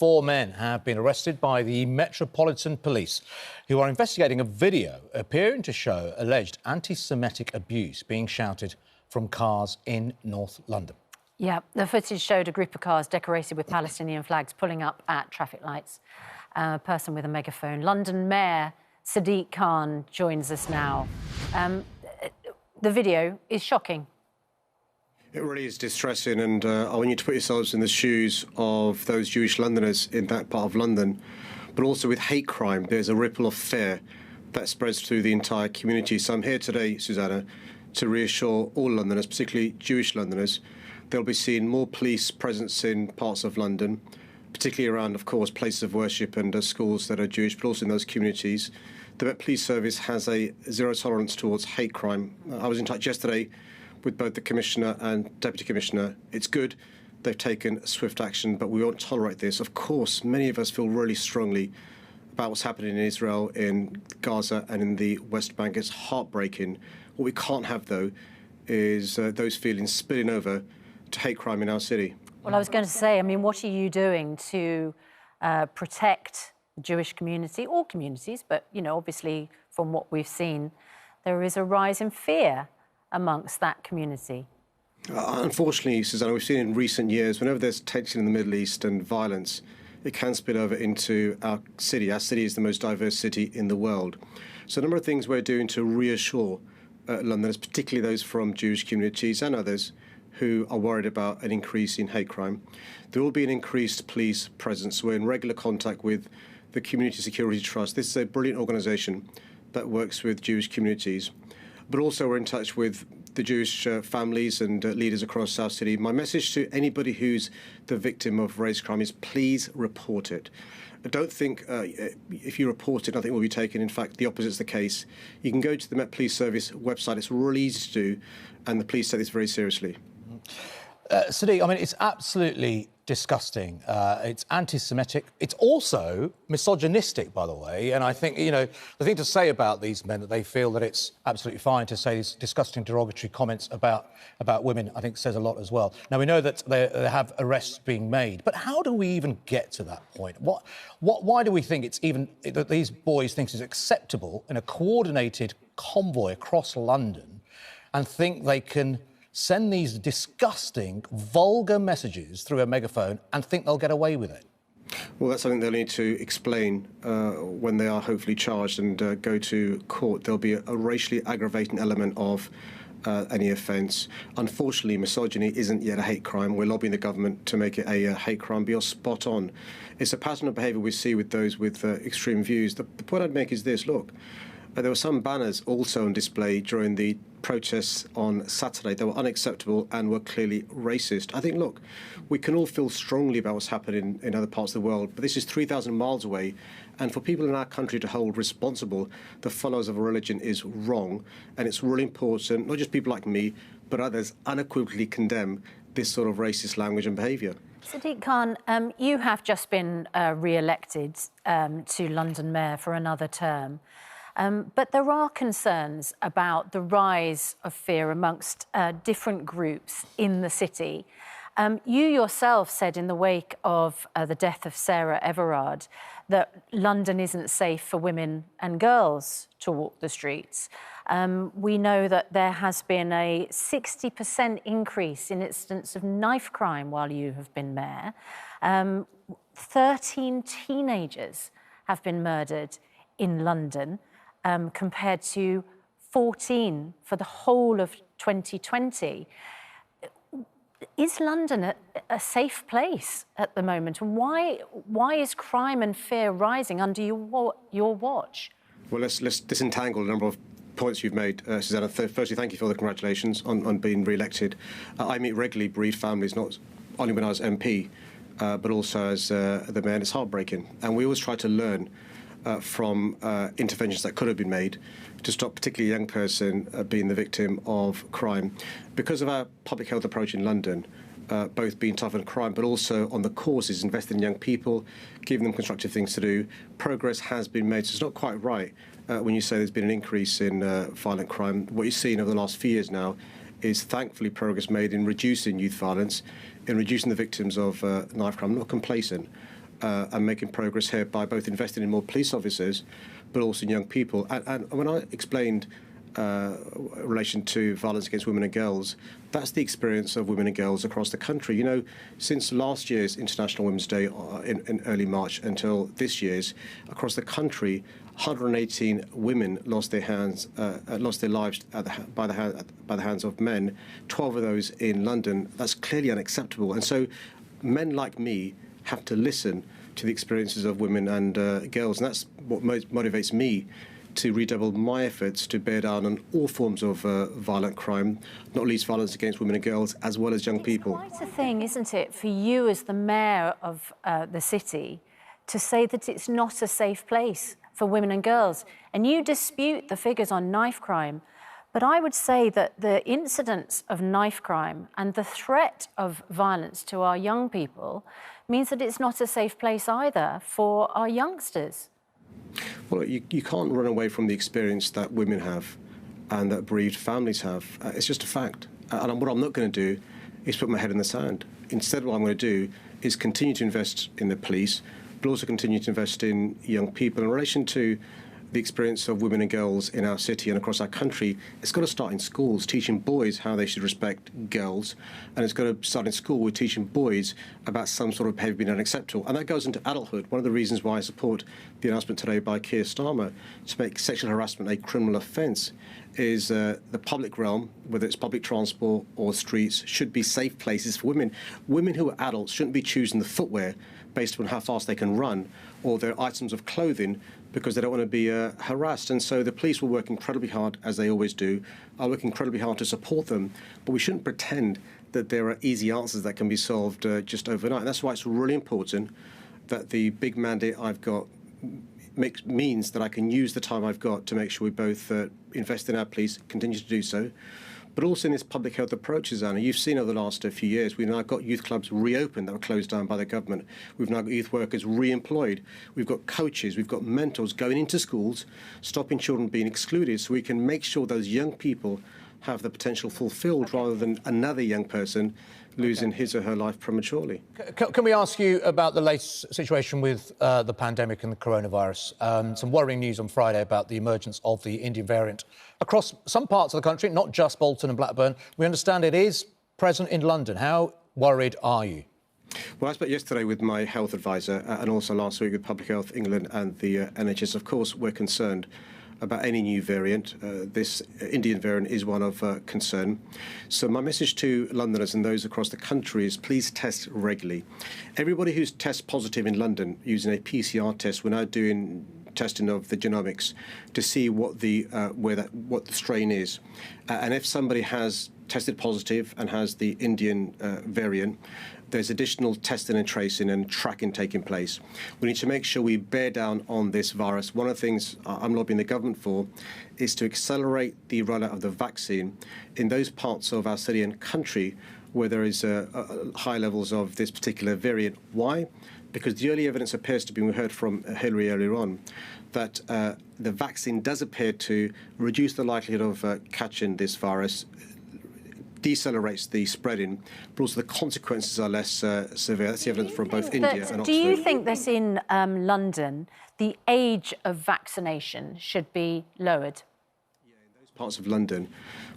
4 men have been arrested by the Metropolitan Police, who are investigating a video appearing to show alleged anti-Semitic abuse being shouted from cars in North London. Yeah, the footage showed a group of cars decorated with Palestinian flags pulling up at traffic lights. A person with a megaphone. London Mayor Sadiq Khan joins us now. The video is shocking. It really is distressing, and I want you to put yourselves in the shoes of those Jewish Londoners in that part of London. But also with hate crime, there's a ripple of fear that spreads through the entire community. So I'm here today, Susanna, to reassure all Londoners, particularly Jewish Londoners, they'll be seeing more police presence in parts of London, particularly around, of course, places of worship and schools that are Jewish, but also in those communities. The Met Police Service has a zero tolerance towards hate crime. I was in touch yesterday with both the Commissioner and Deputy Commissioner. It's good they've taken swift action, but we won't tolerate this. Of course, many of us feel really strongly about what's happening in Israel, in Gaza and in the West Bank. It's heartbreaking. What we can't have, though, is those feelings spilling over to hate crime in our city. Well, I was going to say, I mean, what are you doing to protect the Jewish community, all communities, but, you know, obviously from what we've seen, there is a rise in fear amongst that community? Unfortunately, Susanna, we've seen in recent years, whenever there's tension in the Middle East and violence, it can spill over into our city. Our city is the most diverse city in the world. So a number of things we're doing to reassure Londoners, particularly those from Jewish communities and others who are worried about an increase in hate crime. There will be an increased police presence. We're in regular contact with the Community Security Trust. This is a brilliant organisation that works with Jewish communities. But also we're in touch with the Jewish families and leaders across our city. My message to anybody who's the victim of race crime is please report it. I don't think if you report it, nothing will be taken. In fact, the opposite is the case. You can go to the Met Police Service website. It's really easy to do, and the police take this very seriously. Sadiq, I mean, it's absolutely disgusting. It's anti-Semitic. It's also misogynistic, by the way. And I think, you know, the thing to say about these men, that they feel that it's absolutely fine to say these disgusting derogatory comments about women, I think says a lot as well. Now, we know that they have arrests being made, but how do we even get to that point? Why do we think it's even, that these boys think it's acceptable in a coordinated convoy across London and think they can send these disgusting, vulgar messages through a megaphone and think they'll get away with it? Well, that's something they'll need to explain when they are hopefully charged and go to court. There'll be a racially aggravating element of any offence. Unfortunately, misogyny isn't yet a hate crime. We're lobbying the government to make it a hate crime, but you're spot on. It's a pattern of behaviour we see with those with extreme views. The point I'd make is this, look, there were some banners also on display during the protests on Saturday. They were unacceptable and were clearly racist. I think, look, we can all feel strongly about what's happening in other parts of the world, but this is 3,000 miles away, and for people in our country to hold responsible the followers of a religion is wrong, and it's really important, not just people like me, but others unequivocally condemn this sort of racist language and behaviour. Sadiq Khan, you have just been re-elected to London Mayor for another term. But there are concerns about the rise of fear amongst different groups in the city. You yourself said in the wake of the death of Sarah Everard that London isn't safe for women and girls to walk the streets. We know that there has been a 60% increase in incidents of knife crime while you have been mayor. 13 teenagers have been murdered in London, compared to 14 for the whole of 2020. Is London a safe place at the moment? And why is crime and fear rising under your watch? Well, let's disentangle a number of points you've made, Susanna. Firstly, thank you for the congratulations on being re-elected. I meet regularly bereaved families, not only when I was MP, but also as the mayor. It's heartbreaking. And we always try to learn from interventions that could have been made to stop particularly a young person being the victim of crime. Because of our public health approach in London, both being tough on crime but also on the causes, investing in young people, giving them constructive things to do, progress has been made. So it's not quite right when you say there's been an increase in violent crime. What you've seen over the last few years now is thankfully progress made in reducing youth violence, in reducing the victims of knife crime. I'm not complacent. and making progress here by both investing in more police officers, but also in young people. And when I explained in relation to violence against women and girls, that's the experience of women and girls across the country. You know, since last year's International Women's Day in early March until this year's, across the country, 118 women lost their lives by the hands of men. 12 of those in London. That's clearly unacceptable. And so, men like me have to listen to the experiences of women and girls, and that's what motivates me to redouble my efforts to bear down on all forms of violent crime, not least violence against women and girls, as well as young people. It's quite a thing, isn't it, for you as the mayor of the city to say that it's not a safe place for women and girls. And you dispute the figures on knife crime. But I would say that the incidence of knife crime and the threat of violence to our young people means that it's not a safe place either for our youngsters. Well, you can't run away from the experience that women have and that bereaved families have. It's just a fact. And what I'm not going to do is put my head in the sand. Instead, what I'm going to do is continue to invest in the police, but also continue to invest in young people. In relation to the experience of women and girls in our city and across our country, it's got to start in schools, teaching boys how they should respect girls. And it's got to start in school with teaching boys about some sort of behaviour being unacceptable. And that goes into adulthood. One of the reasons why I support the announcement today by Keir Starmer to make sexual harassment a criminal offence is the public realm, whether it's public transport or streets, should be safe places for women. Women who are adults shouldn't be choosing the footwear based on how fast they can run or their items of clothing because they don't want to be harassed. And so the police will work incredibly hard, as they always do. I'll work incredibly hard to support them, but we shouldn't pretend that there are easy answers that can be solved just overnight. And that's why it's really important that the big mandate I've got means that I can use the time I've got to make sure we both invest in our police, continue to do so, but also in this public health approach, Susanna. You've seen over the last few years, we've now got youth clubs reopened that were closed down by the government. We've now got youth workers re-employed. We've got coaches, we've got mentors going into schools, stopping children being excluded so we can make sure those young people have the potential fulfilled rather than another young person losing his or her life prematurely. Can we ask you about the latest situation with the pandemic and the coronavirus? Some worrying news on Friday about the emergence of the Indian variant across some parts of the country, not just Bolton and Blackburn. We understand it is present in London. How worried are you? Well, I spoke yesterday with my health advisor and also last week with Public Health England and the NHS. Of course, we're concerned about any new variant. This Indian variant is one of concern. So my message to Londoners and those across the country is please test regularly. Everybody who's test positive in London using a PCR test, we're now doing testing of the genomics to see what the strain is. And if somebody has tested positive and has the Indian variant, there's additional testing and tracing and tracking taking place. We need to make sure we bear down on this virus. One of the things I'm lobbying the government for is to accelerate the rollout of the vaccine in those parts of our city and country where there is high levels of this particular variant. Why? Because the early evidence appears to be, we heard from Hillary earlier on, that the vaccine does appear to reduce the likelihood of catching this virus, decelerates the spreading, but also the consequences are less severe. That's the evidence from both India and Oxford. Do you think that in London, the age of vaccination should be lowered? Yeah, in those parts of London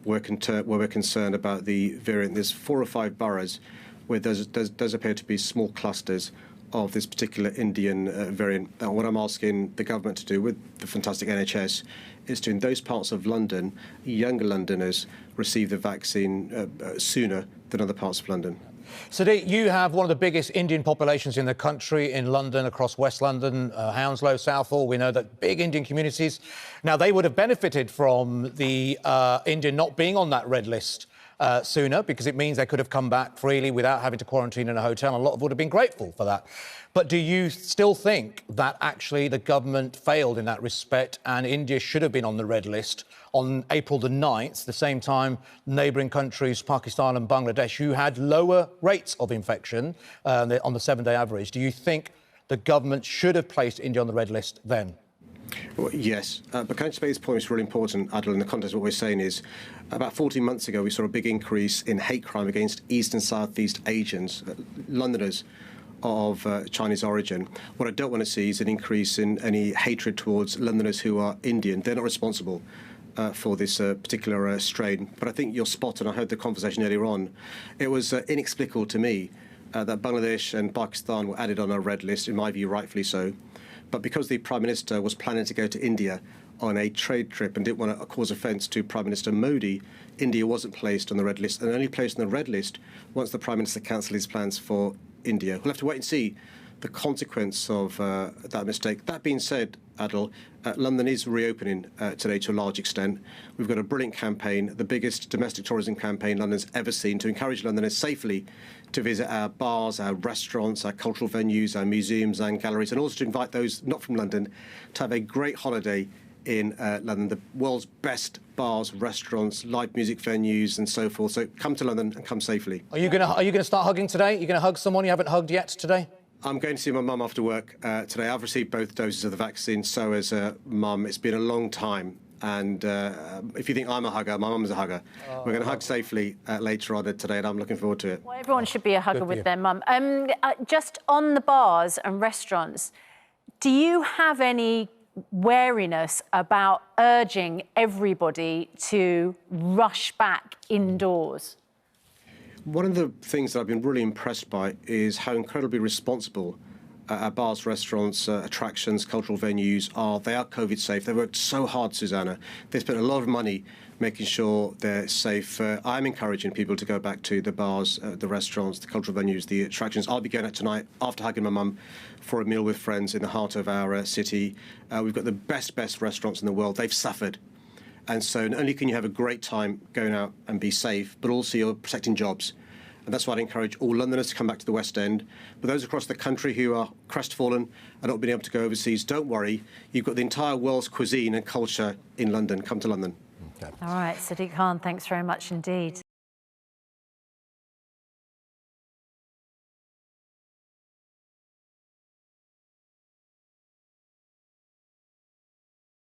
where we're concerned about the variant, there's 4 or 5 boroughs where there does appear to be small clusters of this particular Indian variant. And what I'm asking the government to do with the fantastic NHS is to, in those parts of London, younger Londoners receive the vaccine sooner than other parts of London. Sadiq, you have one of the biggest Indian populations in the country in London, across West London, Hounslow, Southall. We know that big Indian communities. Now, they would have benefited from the Indian not being on that red list sooner, because it means they could have come back freely without having to quarantine in a hotel. And a lot of would have been grateful for that. But do you still think that actually the government failed in that respect and India should have been on the red list on April the 9th, the same time neighbouring countries, Pakistan and Bangladesh, who had lower rates of infection on the 7-day average? Do you think the government should have placed India on the red list then? Well, yes, but can I just make this point? It's really important, Adil, in the context of what we're saying is about 14 months ago, we saw a big increase in hate crime against East and South East Asians, Londoners of Chinese origin. What I don't want to see is an increase in any hatred towards Londoners who are Indian. They're not responsible for this particular strain. But I think you're spot on. I heard the conversation earlier on. It was inexplicable to me that Bangladesh and Pakistan were added on a red list, in my view, rightfully so. But because the Prime Minister was planning to go to India on a trade trip and didn't want to cause offence to Prime Minister Modi, India wasn't placed on the red list, and only placed on the red list once the Prime Minister cancelled his plans for India. We'll have to wait and see the consequence of that mistake. That being said, Adil, London is reopening today to a large extent. We've got a brilliant campaign, the biggest domestic tourism campaign London's ever seen, to encourage Londoners safely to visit our bars, our restaurants, our cultural venues, our museums and galleries, and also to invite those not from London to have a great holiday in London, the world's best bars, restaurants, live music venues and so forth. So come to London and come safely. Are you gonna start hugging today? You're gonna hug someone you haven't hugged yet today? I'm going to see my mum after work today. I've received both doses of the vaccine, so has mum. It's been a long time. And if you think I'm a hugger, my mum's a hugger. We're going to hug safely later on today, and I'm looking forward to it. Well, everyone should be a hugger with their mum. Just on the bars and restaurants, do you have any wariness about urging everybody to rush back indoors? One of the things that I've been really impressed by is how incredibly responsible our bars, restaurants, attractions, cultural venues are. They are COVID safe. They worked so hard, Susanna. They spent a lot of money making sure they're safe. I'm encouraging people to go back to the bars, the restaurants, the cultural venues, the attractions. I'll be going out tonight after hugging my mum for a meal with friends in the heart of our city. We've got the best restaurants in the world. They've suffered. And so not only can you have a great time going out and be safe, but also you're protecting jobs. And that's why I'd encourage all Londoners to come back to the West End. But those across the country who are crestfallen and not being able to go overseas, don't worry. You've got the entire world's cuisine and culture in London. Come to London. Okay. All right, Sadiq Khan, thanks very much indeed.